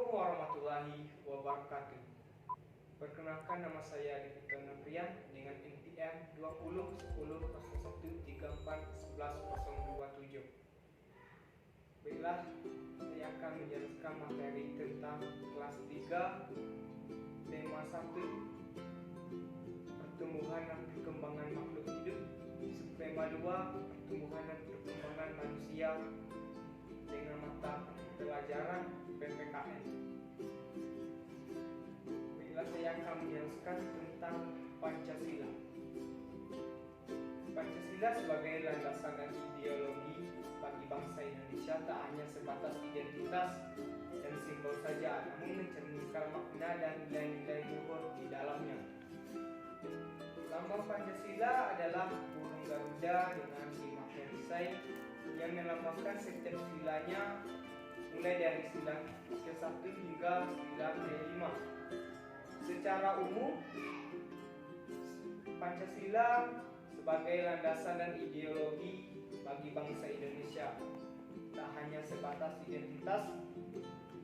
Assalamualaikum warahmatullahi wabarakatuh. Perkenalkan, nama saya Devito Nafrian dengan NPM 201001341127. Baiklah, saya akan menjelaskan materi tentang kelas 3 tema 1 pertumbuhan dan perkembangan makhluk hidup, subtema 2 pertumbuhan dan perkembangan manusia dengan mata pelajaran PPKN. Baiklah, saya akan menjelaskan tentang Pancasila. Pancasila sebagai landasan dan ideologi bagi bangsa Indonesia tak hanya sebatas identitas dan simbol saja, namun mencerminkan makna dan nilai-nilai luhur di dalamnya. Lambang Pancasila adalah burung Garuda dengan 5 perisai yang melambangkan setiap silanya mulai dari sila ke-1 hingga sila ke-5. Secara umum, Pancasila sebagai landasan dan ideologi bagi bangsa Indonesia tak hanya sebatas identitas,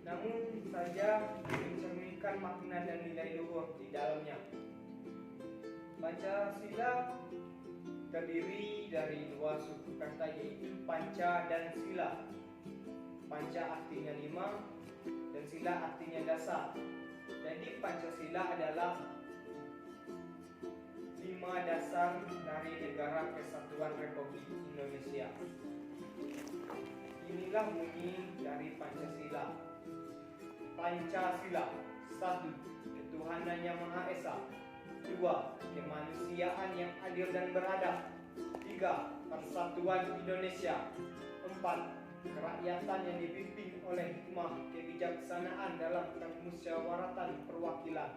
namun saja mencerminkan makna dan nilai luhur di dalamnya. Pancasila terdiri dari 2 suku kata, yaitu panca dan sila. Panca artinya 5 dan sila artinya dasar. Jadi Pancasila adalah 5 dasar dari Negara Kesatuan Republik Indonesia. Inilah bunyi dari Pancasila. Pancasila: 1. Ketuhanan yang Maha Esa. 2. Kemanusiaan yang adil dan beradab. 3. Persatuan Indonesia. 4. Kerakyatan yang dipimpin oleh hikmah kebijaksanaan dalam permusyawaratan perwakilan.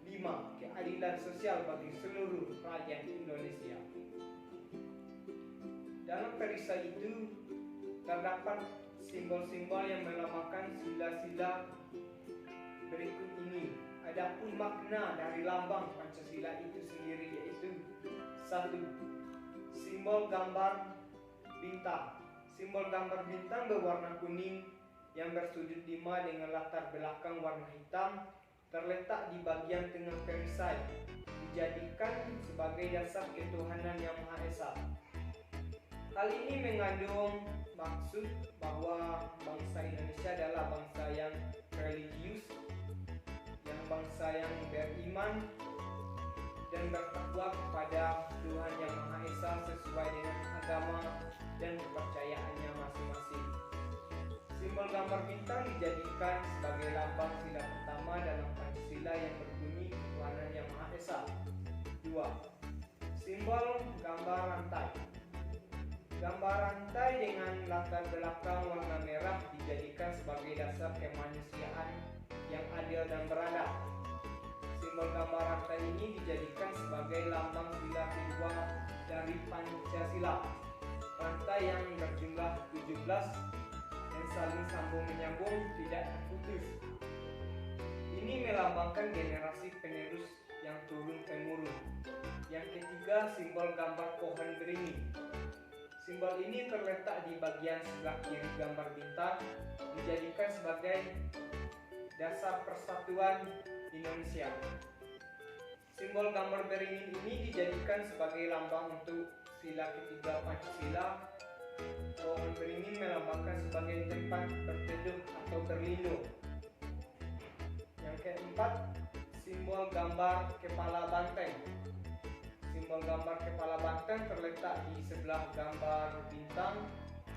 5. Keadilan sosial bagi seluruh rakyat Indonesia. Dalam perisai itu terdapat simbol-simbol yang melambangkan sila-sila berikut ini. Adapun makna dari lambang Pancasila itu sendiri yaitu: 1. Simbol gambar bintang. Simbol gambar bintang berwarna kuning yang bersudut 5 dengan latar belakang warna hitam terletak di bagian tengah perisai, dijadikan sebagai dasar ketuhanan yang Maha Esa. Hal ini mengandung maksud bahwa bangsa Indonesia adalah bangsa yang religius, bangsa yang beriman dan bertakwa kepada Tuhan yang Maha Esa sesuai dengan agama dan kepercayaannya masing-masing. Simbol gambar bintang dijadikan sebagai lambang sila pertama dalam Pancasila yang berbunyi ketuhanan yang Maha Esa. 2. Simbol gambar rantai. Gambar rantai dengan latar belakang warna merah dijadikan sebagai dasar kemanusiaan yang adil dan beradab. Simbol gambar rantai ini dijadikan sebagai lambang sila kedua dari Pancasila. Rantai yang berjumlah 17 dan saling sambung menyambung tidak terputus. Ini melambangkan generasi penerus yang turun-temurun. Yang ketiga, simbol gambar pohon beringin. Simbol ini terletak di bagian sebelah kiri gambar bintang, dijadikan sebagai dasar persatuan Indonesia. Simbol gambar beringin ini dijadikan sebagai lambang untuk sila ketiga Pancasila. Pohon beringin melambangkan sebagai tempat berteduh atau berlindung. Yang keempat, simbol gambar kepala banteng. Simbol gambar kepala banteng terletak di sebelah gambar bintang.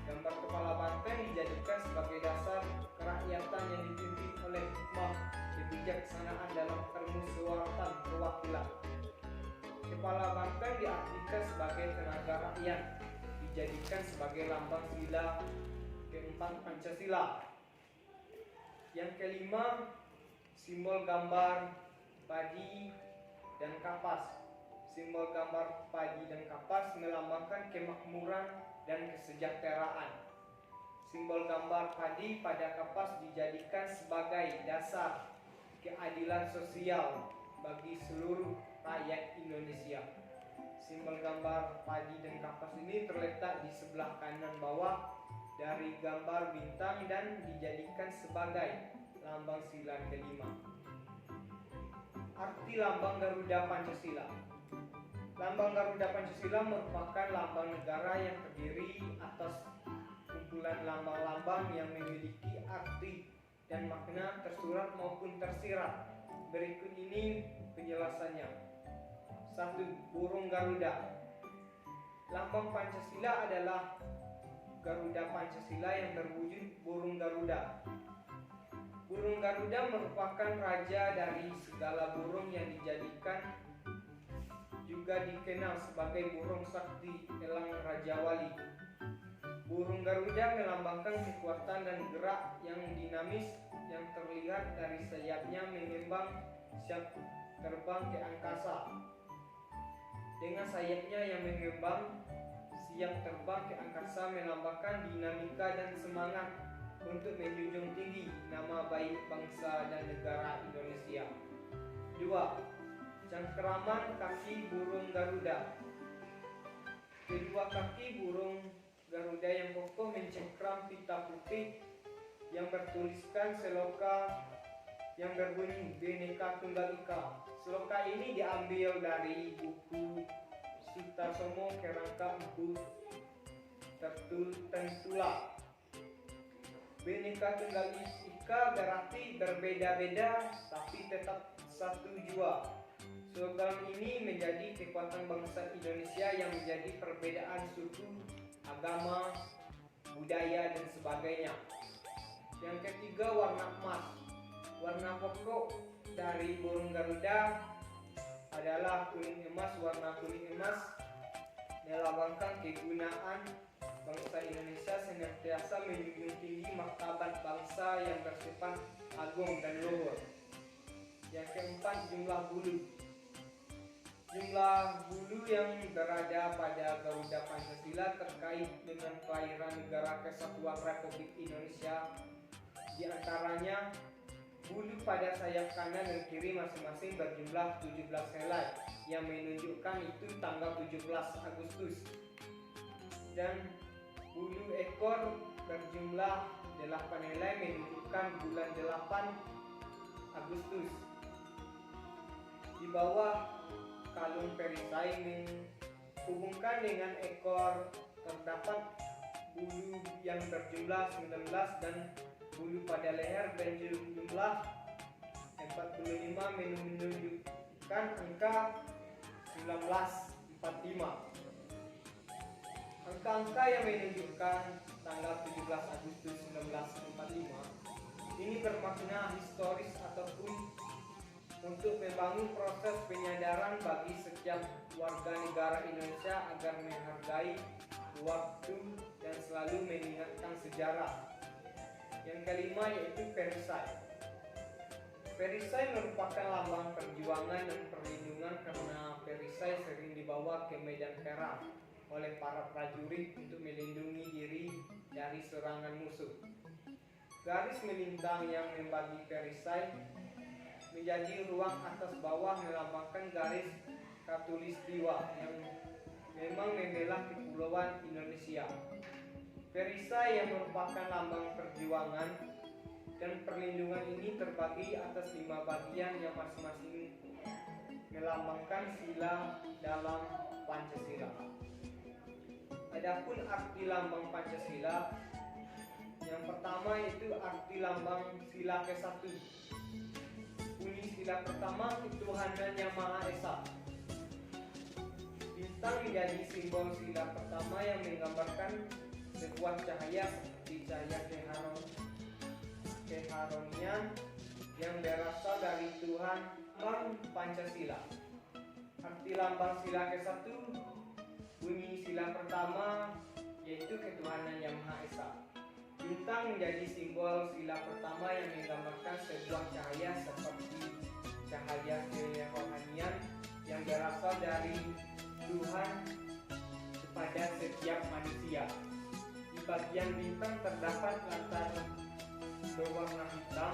Gambar kepala banteng dijadikan sebagai dasar kerakyatan yang dipimpin oleh hikmah kebijaksanaan dalam permusyawaratan perwakilan. Kepala banteng diartikan sebagai tenaga rakyat, dijadikan sebagai lambang sila keempat Pancasila. Yang kelima, simbol gambar padi dan kapas. Simbol gambar padi dan kapas melambangkan kemakmuran dan kesejahteraan. Simbol gambar padi pada kapas dijadikan sebagai dasar keadilan sosial bagi seluruh rakyat Indonesia. Simbol gambar padi dan kapas ini terletak di sebelah kanan bawah dari gambar bintang dan dijadikan sebagai lambang sila kelima. Arti lambang Garuda Pancasila. Lambang Garuda Pancasila merupakan lambang negara yang terdiri atas kumpulan lambang-lambang yang memiliki arti dan makna tersurat maupun tersirat. Berikut ini penjelasannya. 1. Burung Garuda. Lambang Pancasila adalah Garuda Pancasila yang berwujud burung Garuda. Burung Garuda merupakan raja dari segala burung yang dijadikan, juga dikenal sebagai burung sakti elang Raja Wali. Burung Garuda melambangkan kekuatan dan gerak yang dinamis yang terlihat dari sayapnya mengembang siap terbang ke angkasa. Dengan sayapnya yang mengembang siap terbang ke angkasa melambangkan dinamika dan semangat untuk menjunjung tinggi nama baik bangsa dan negara Indonesia. 2. Cengkeraman kaki burung Garuda. Kedua kaki burung Garuda yang kokoh mencengkram pita putih yang bertuliskan seloka yang berbunyi Bhinneka Tunggal Ika. Seloka ini diambil dari buku Sutarsono Kerangka Empu Tentula. Bhinneka Tunggal Ika berarti berbeda-beda tapi tetap satu jua. Slogan ini menjadi kekuatan bangsa Indonesia yang menjadi perbedaan suku, agama, budaya, dan sebagainya. Yang ketiga, warna emas. Warna pokok dari burung Garuda adalah kuning emas. Warna kuning emas melambangkan kegunaan bangsa Indonesia senantiasa menjunjung tinggi martabat bangsa yang bersifat agung dan luhur. Yang keempat, jumlah bulu. Jumlah bulu yang berada pada Garuda Pancasila terkait dengan kelahiran Negara Kesatuan Republik Indonesia. Di antaranya, bulu pada sayap kanan dan kiri masing-masing berjumlah 17 helai yang menunjukkan itu tanggal 17 Agustus. Dan bulu ekor berjumlah 8 helai menunjukkan bulan 8 Agustus. Di bawah kalung perisai menghubungkan dengan ekor terdapat bulu yang berjumlah 19 dan bulu pada leher berjumlah 45 menunjukkan angka 1945. Angka-angka yang menunjukkan tanggal 17 Agustus 1945 ini bermakna historis ataupun untuk membangun proses penyadaran bagi setiap warga negara Indonesia agar menghargai waktu dan selalu mengingatkan sejarah. Yang kelima yaitu perisai. Perisai merupakan lambang perjuangan dan perlindungan karena perisai sering dibawa ke medan perang oleh para prajurit untuk melindungi diri dari serangan musuh. Garis melintang yang membagi perisai menjadi ruang atas bawah melambangkan garis khatulistiwa yang memang membelah kepulauan Indonesia. Perisai yang merupakan lambang perjuangan dan perlindungan ini terbagi atas 5 bagian yang masing-masing melambangkan sila dalam Pancasila. Adapun arti lambang Pancasila, yang pertama yaitu arti lambang sila ke-1. Bunyi sila pertama, ketuhanan yang Maha Esa. Bintang menjadi simbol sila pertama yang menggambarkan sebuah cahaya seperti cahaya keharonian yang berasal dari Tuhan Pancasila. Arti lambang sila ke-1, bunyi sila pertama yaitu ketuhanan yang Maha Esa. Bintang menjadi simbol sila pertama yang menggambarkan sebuah cahaya seperti cahaya kerohanian yang berasal dari Tuhan kepada setiap manusia. Di bagian bintang terdapat latar berwarna hitam.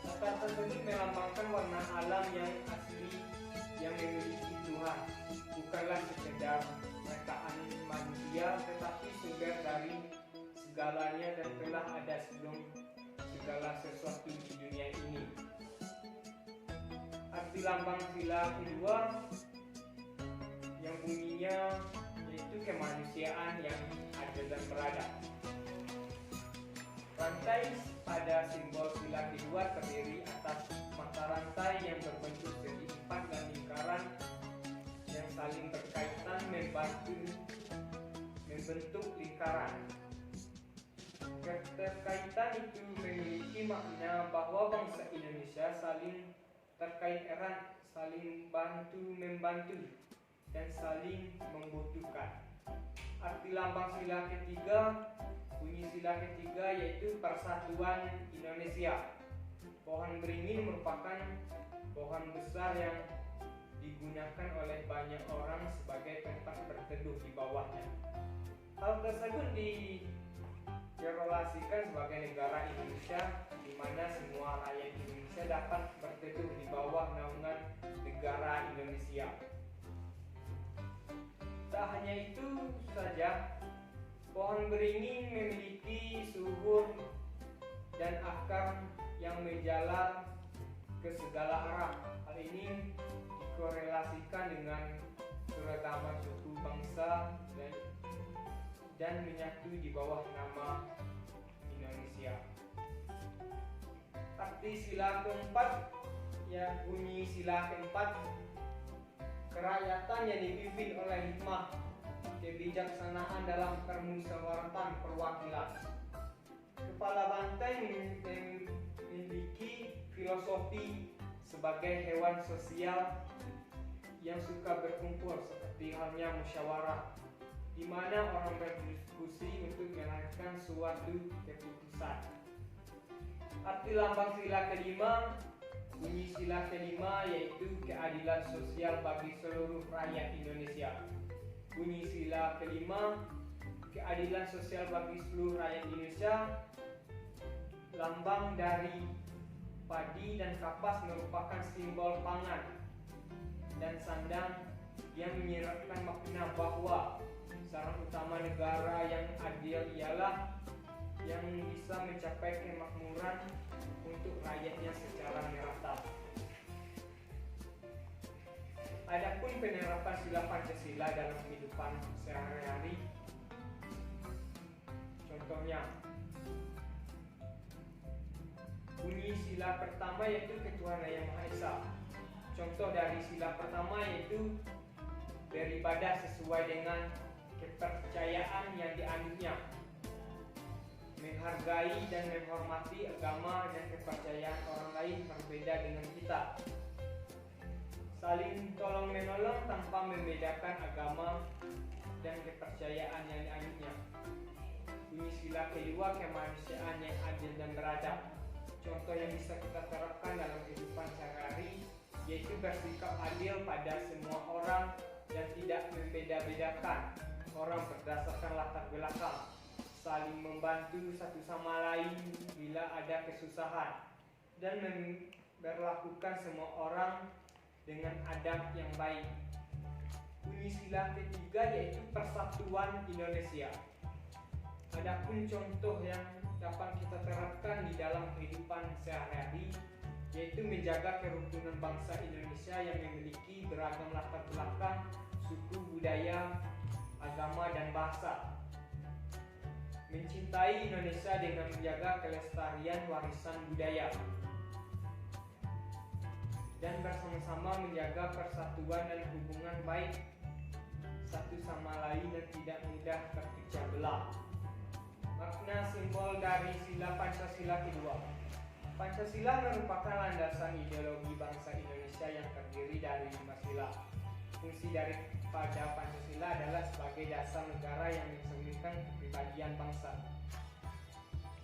Latar tersebut melambangkan warna alam yang asli yang memiliki Tuhan, bukanlah sekedar rekaan manusia, tetapi sumber dari segalanya dan telah ada sebelum segala sesuatu di dunia lambang sila kedua yang bunyinya yaitu kemanusiaan yang adil dan beradab. Rantai pada simbol sila kedua terdiri atas mata rantai yang berbentuk segi empat dan lingkaran yang saling berkaitan membentuk lingkaran. Keterkaitan itu memiliki makna bahwa bangsa Indonesia saling terkait erat, saling bantu-membantu, dan saling membutuhkan. Arti lambang sila ketiga, bunyi sila ketiga yaitu Persatuan Indonesia. Pohon beringin merupakan pohon besar yang digunakan oleh banyak orang sebagai tempat berteduh di bawahnya. Hal tersebut direlasikan sebagai negara Indonesia, di mana semua rakyat Indonesia dapat berteduh di bawah naungan negara Indonesia. Tak hanya itu saja, pohon beringin memiliki subur dan akar yang menjalar ke segala arah. Hal ini dikorelasikan dengan keragaman suku bangsa dan menyatu di bawah nama Indonesia. Arti sila keempat, ya bunyi sila keempat, kerakyatan yang dipimpin oleh hikmah kebijaksanaan dalam permusyawaratan perwakilan. Kepala banteng memiliki filosofi sebagai hewan sosial yang suka berkumpul seperti halnya musyawarah, di mana orang berdiskusi untuk melahirkan suatu keputusan. Arti lambang sila kelima, bunyi sila kelima yaitu keadilan sosial bagi seluruh rakyat Indonesia. Bunyi sila kelima, keadilan sosial bagi seluruh rakyat Indonesia. Lambang dari padi dan kapas merupakan simbol pangan dan sandang yang menyiratkan makna bahwa syarat utama negara yang adil ialah yang bisa mencapai kemakmuran untuk rakyatnya secara merata. Adapun penerapan sila Pancasila dalam kehidupan sehari-hari, contohnya bunyi sila pertama yaitu ketuhanan yang Maha Esa. Contoh dari sila pertama yaitu beribadah sesuai dengan kepercayaan yang dianutnya, menghargai dan menghormati agama dan kepercayaan orang lain berbeda dengan kita, saling tolong menolong tanpa membedakan agama dan kepercayaan yang dianutnya. Bunyi sila kedua, kemanusiaan yang adil dan beradab. Contoh yang bisa kita terapkan dalam kehidupan sehari-hari yaitu bersikap adil pada semua orang dan tidak membeda-bedakan orang berdasarkan latar belakang, saling membantu satu sama lain bila ada kesusahan, dan memperlakukan semua orang dengan adab yang baik. Bunyi sila ketiga yaitu Persatuan Indonesia. Adapun contoh yang dapat kita terapkan di dalam kehidupan sehari-hari yaitu menjaga kerukunan bangsa Indonesia yang memiliki beragam latar belakang, suku, budaya, agama, dan bahasa. Mencintai Indonesia dengan menjaga kelestarian warisan budaya dan bersama-sama menjaga persatuan dan hubungan baik satu sama lain dan tidak mudah terpecah belah. Makna simbol dari sila Pancasila kedua. Pancasila merupakan landasan ideologi bangsa Indonesia yang terdiri dari 5 sila. Fungsi daripada Pancasila adalah sebagai dasar negara yang mencerminkan kepribadian bangsa.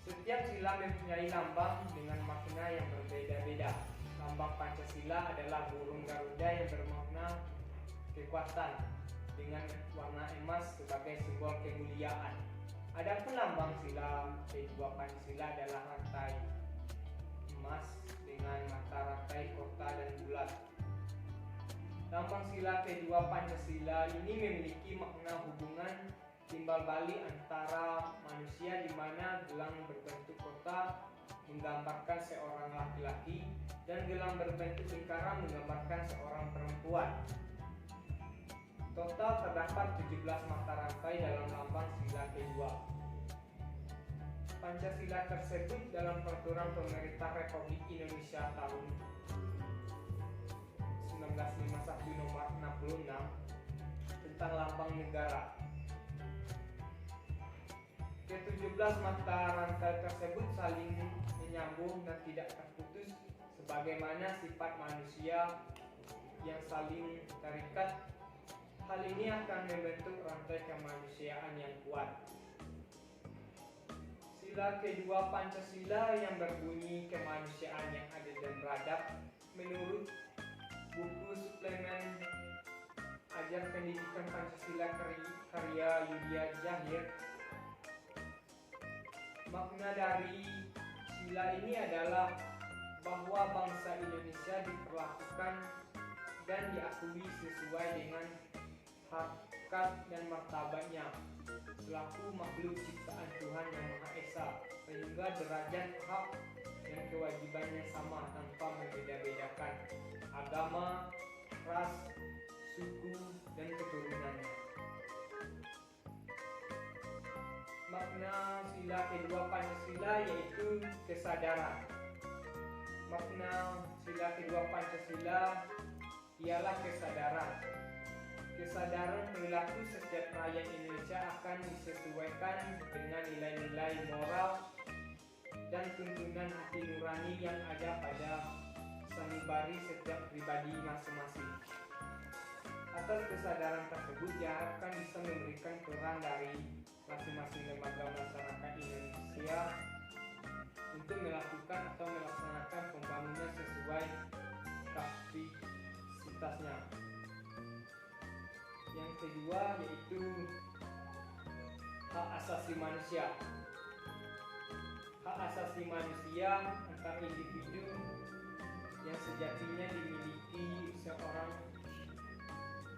Setiap sila mempunyai lambang dengan makna yang berbeda-beda. Lambang Pancasila adalah burung Garuda yang bermakna kekuatan dengan warna emas sebagai simbol kemuliaan. Adapun lambang sila kedua Pancasila adalah rantai emas dengan mata rantai kotak dan bulat. Lambang sila kedua Pancasila ini memiliki makna hubungan timbal balik antara manusia, di mana gelang berbentuk kotak menggambarkan seorang laki-laki dan gelang berbentuk lingkaran menggambarkan seorang perempuan. Total terdapat 17 mata rantai dalam lambang sila kedua. Pancasila tersebut dalam Peraturan Pemerintah Republik Indonesia tahun 1951 nomor 66 tentang lambang negara. Ke-17 mata rantai tersebut saling menyambung dan tidak terputus sebagaimana sifat manusia yang saling terikat. Hal ini akan membentuk rantai kemanusiaan yang kuat. Sila kedua Pancasila yang berbunyi kemanusiaan yang adil dan beradab menurut buku suplemen Ajar Pendidikan Pancasila karya Yudia Jahir. Makna dari sila ini adalah bahwa bangsa Indonesia diperlakukan dan diakui sesuai dengan hakikat dan martabatnya selaku makhluk ciptaan Tuhan Yang Maha Esa, sehingga derajat hak dan kewajibannya sama tanpa membeda-bedakan agama, ras, suku, dan keturunannya. Makna sila kedua Pancasila yaitu kesadaran. Makna sila kedua Pancasila ialah kesadaran. Kesadaran perilaku setiap rakyat Indonesia akan disesuaikan dengan nilai-nilai moral dan tuntunan hati nurani yang ada pada sanubari setiap pribadi masing-masing. Atas kesadaran tersebut diharapkan bisa memberikan peran dari masing-masing lembaga masyarakat Indonesia untuk melakukan atau melaksanakan pembangunan sesuai kapasitasnya. Yang kedua yaitu hak asasi manusia. Hak asasi manusia antar individu yang sejatinya dimiliki seorang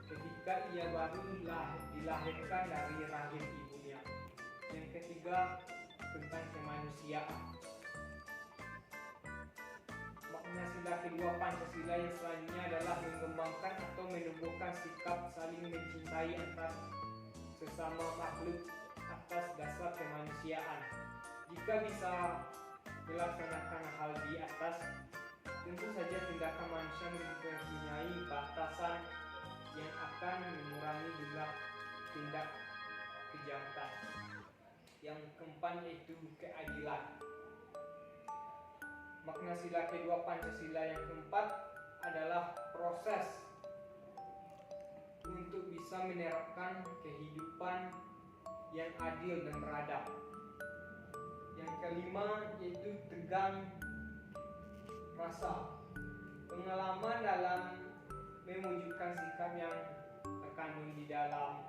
ketika ia baru dilahirkan dari rahim ibunya. Yang ketiga tentang kemanusiaan. Makna sila kedua Pancasila yang selanjutnya adalah mengembangkan atau menumbuhkan sikap saling mencintai antar sesama makhluk atas dasar kemanusiaan. Jika bisa melaksanakan hal di atas, tentu saja tindakan manusia mempunyai batasan yang akan mengurangi jumlah tindak kejahatan. Yang keempat yaitu keadilan. Makna sila kedua Pancasila yang keempat adalah proses untuk bisa menerapkan kehidupan yang adil dan beradab. Yang kelima yaitu tegang rasa. Pengalaman dalam mewujudkan sikap yang terkandung di dalam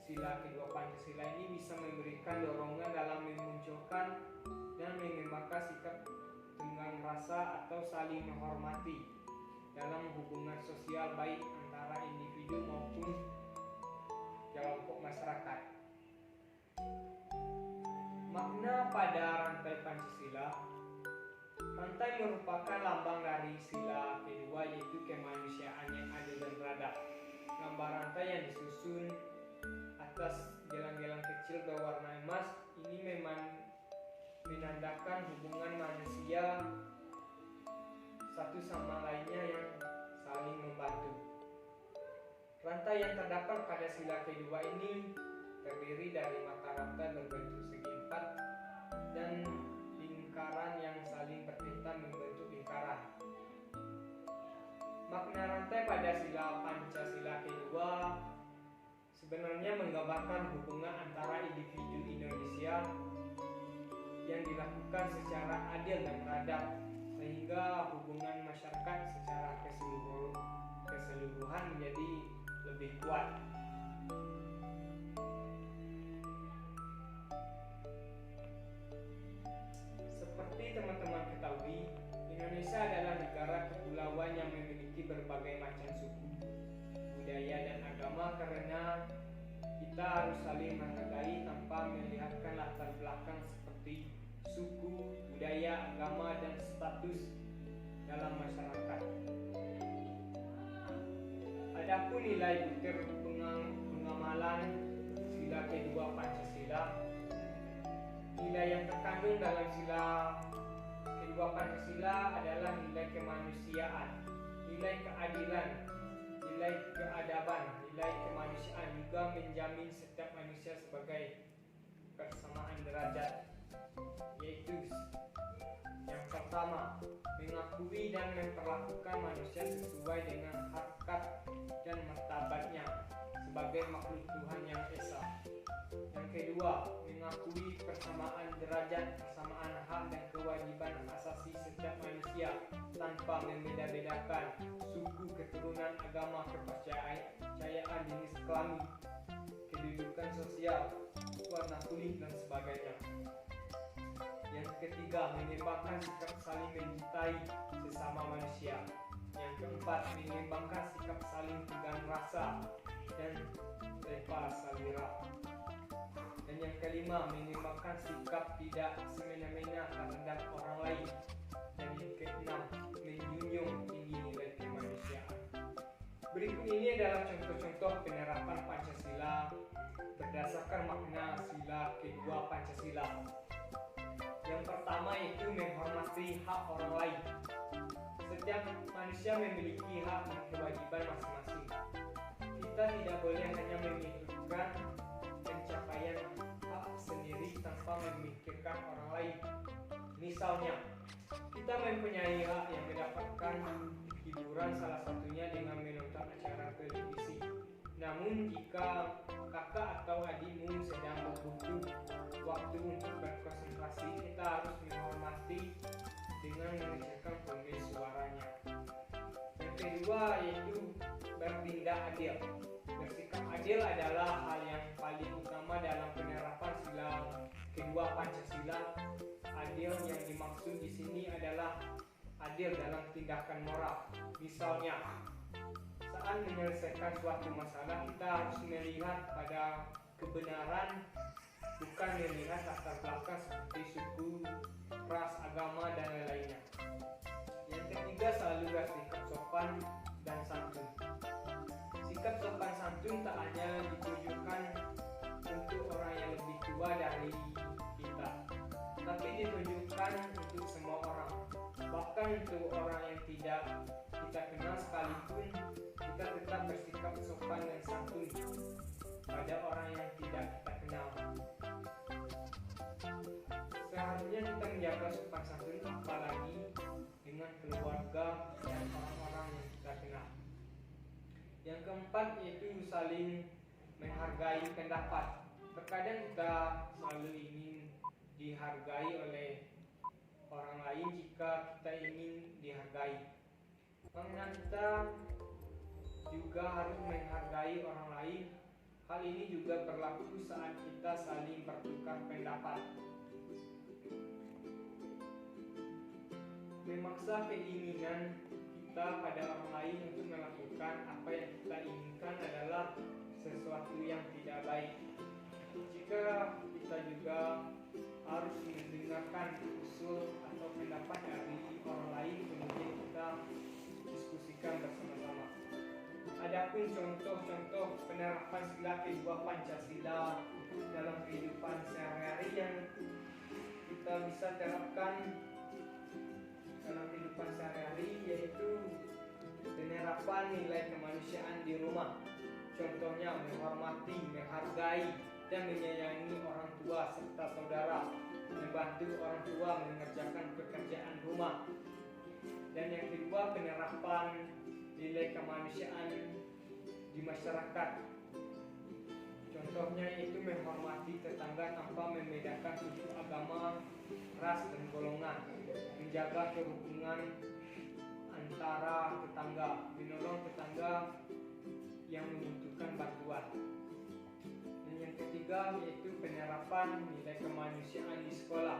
sila kedua Pancasila ini bisa memberikan dorongan dalam memunculkan dan mengembangkan sikap tenggang rasa atau saling menghormati dalam hubungan sosial baik antara individu maupun kelompok masyarakat. Makna pada rantai Pancasila. Rantai merupakan lambang dari sila kedua yaitu kemanusiaan yang adil dan beradab. Gambar rantai yang disusun atas gelang-gelang kecil berwarna emas ini memang menandakan hubungan manusia satu sama lainnya yang saling membantu. Rantai yang terdapat pada sila kedua ini terdiri dari mata rantai berbentuk segi empat dan lingkaran yang saling berkaitan membentuk lingkaran. Makna rantai pada sila Pancasila kedua sebenarnya menggambarkan hubungan antara individu Indonesia yang dilakukan secara adil dan beradab sehingga hubungan masyarakat secara keseluruhan menjadi lebih kuat. Seperti teman-teman ketahui, Indonesia adalah negara kepulauan yang memiliki berbagai macam suku, budaya dan agama. Karena kita harus saling menghargai tanpa melihatkan latar belakang seperti suku, budaya, agama, dan status dalam masyarakat. Adapun nilai butir pengamalan sila kedua Pancasila, nilai yang terkandung dalam sila kedua Pancasila adalah nilai kemanusiaan, nilai keadilan, nilai keadaban, nilai kemanusiaan, juga menjamin setiap manusia sebagai persamaan derajat, yaitu yang pertama, mengakui dan memperlakukan manusia sesuai dengan harkat dan martabatnya sebagai makhluk Tuhan yang esa. Yang kedua, mengakui persamaan derajat, persamaan hak dan kewajiban asasi setiap manusia tanpa membeda-bedakan suku, keturunan, agama, kepercayaan, jenis kelamin, kedudukan sosial, warna kulit dan sebagainya. Yang ketiga, mengembangkan sikap saling mencintai sesama manusia. Yang keempat, mengembangkan sikap saling tegang rasa dan tanpa salira. Dan yang kelima, mengembangkan sikap tidak semena-mena terhadap orang lain. Dan yang keenam, menjunjung tinggi nilai kemanusiaan. Berikut ini adalah contoh-contoh penerapan Pancasila berdasarkan makna sila kedua Pancasila. Yang pertama yaitu menghormati hak orang lain. Setiap manusia memiliki hak dan kewajiban masing-masing. Kita tidak boleh hanya memikirkan pencapaian hak sendiri tanpa memikirkan orang lain. Misalnya, kita mempunyai hak yang mendapatkan hiburan, salah satunya dengan menonton acara televisi. Namun jika kakak atau adikmu sedang butuh waktu untuk berkonsentrasi, kita harus menghormati dengan mengecilkan volume suaranya. Yang kedua yaitu bertindak adil. Bersikap adil adalah hal yang paling utama dalam penerapan sila kedua Pancasila. Adil yang dimaksud di sini adalah adil dalam tindakan moral. Misalnya, saat menyelesaikan suatu masalah, kita harus melihat pada kebenaran, bukan melihat latar belakang seperti suku, ras, agama, dan lain-lainnya. Yang ketiga, selalu bersikap sopan dan santun. Sikap sopan santun tak hanya ditujukan untuk orang yang lebih tua dari kita, tapi ditunjukkan untuk semua orang. Bahkan untuk orang yang tidak kita kenal sekalipun, kita tetap bersikap sopan dan santun pada orang yang tidak kita kenal. Seharusnya kita menjaga sopan santun, apalagi dengan keluarga dan orang-orang yang kita kenal. Yang keempat yaitu saling menghargai pendapat. Terkadang kita selalu ingin dihargai oleh orang lain jika kita ingin dihargai. Karena kita juga harus menghargai orang lain. Hal ini juga berlaku saat kita saling bertukar pendapat. Memaksa keinginan kita pada orang lain untuk melakukan apa yang kita inginkan adalah sesuatu yang tidak baik. Jika kita juga harus mendengarkan usul atau pendapat dari orang lain, kemudian kita diskusikan bersama-sama. Adapun contoh-contoh penerapan sila kedua Pancasila dalam kehidupan sehari-hari yang kita bisa terapkan dalam kehidupan sehari-hari, yaitu penerapan nilai kemanusiaan di rumah. Contohnya menghormati, menghargai, dan menyayangi orang tua serta saudara, membantu orang tua mengerjakan pekerjaan rumah. Dan yang kedua, penerapan nilai kemanusiaan di masyarakat. Contohnya yaitu menghormati tetangga tanpa membedakan suku, agama, ras, dan golongan, menjaga kerukunan antara tetangga, menolong tetangga yang membutuhkan bantuan. Dan yang ketiga yaitu penerapan nilai kemanusiaan di sekolah.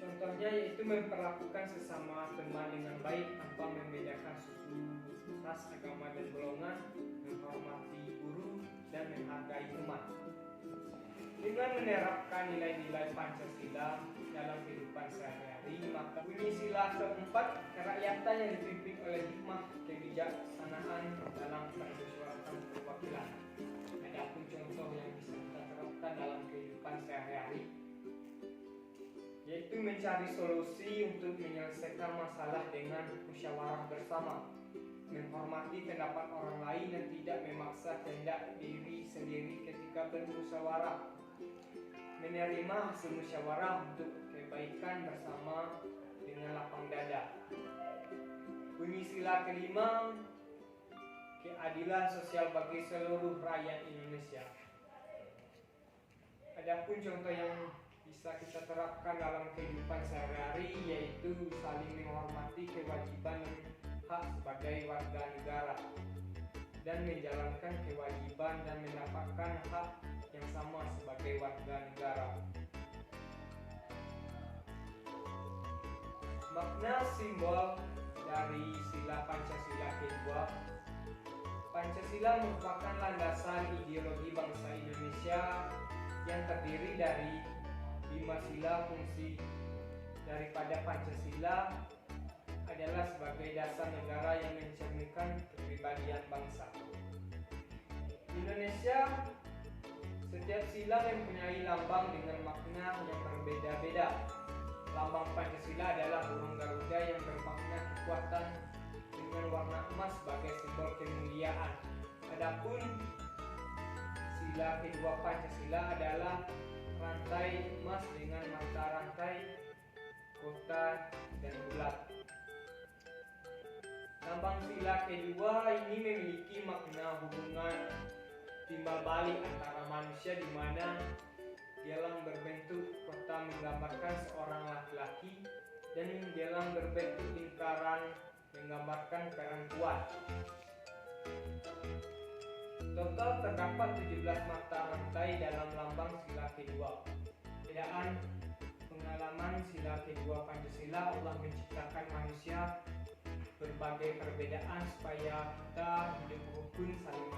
Contohnya yaitu memperlakukan sesama teman dengan baik tanpa membedakan suku, ras, agama, dan golongan, menghormati guru, dan menghargai umat. Dengan menerapkan nilai-nilai Pancasila dalam kehidupan sehari-hari, maka bunyi sila keempat, kerakyatan yang dipimpin oleh hikmah kebijaksanaan dalam permusyawaratan perwakilan. Adapun contoh yang bisa kita terapkan dalam kehidupan sehari-hari, yaitu mencari solusi untuk menyelesaikan masalah dengan musyawarah bersama, menghormati pendapat orang lain dan tidak memaksa kehendak diri sendiri ketika bermusyawarah, menerima hasil musyawarah untuk kebaikan bersama dengan lapang dada. Bunyi sila kelima, keadilan sosial bagi seluruh rakyat Indonesia. Adapun contoh yang bisa kita terapkan dalam kehidupan sehari-hari, yaitu saling menghormati kewajiban dan hak sebagai warga negara dan menjalankan kewajiban dan mendapatkan hak yang sama sebagai warga negara. Makna simbol dari sila Pancasila kedua. Pancasila merupakan landasan ideologi bangsa Indonesia yang terdiri dari 5 sila. Fungsi daripada Pancasila adalah sebagai dasar negara yang mencerminkan kepribadian bangsa. Indonesia, setiap sila mempunyai lambang dengan makna yang berbeda-beda. Lambang Pancasila adalah burung Garuda yang bermakna kekuatan dengan warna emas sebagai simbol kemuliaan. Adapun sila kedua Pancasila adalah rantai emas dengan mata rantai kota dan bulat. Lambang sila kedua ini memiliki makna hubungan timbal balik antara manusia, di mana gelang berbentuk kota menggambarkan seorang laki-laki dan gelang berbentuk lingkaran menggambarkan perempuan. Total terdapat 17 mata rantai dalam lambang sila kedua. Perbedaan pengalaman sila kedua Pancasila, Allah menciptakan manusia berbagai perbedaan supaya kita hidup rukun, saling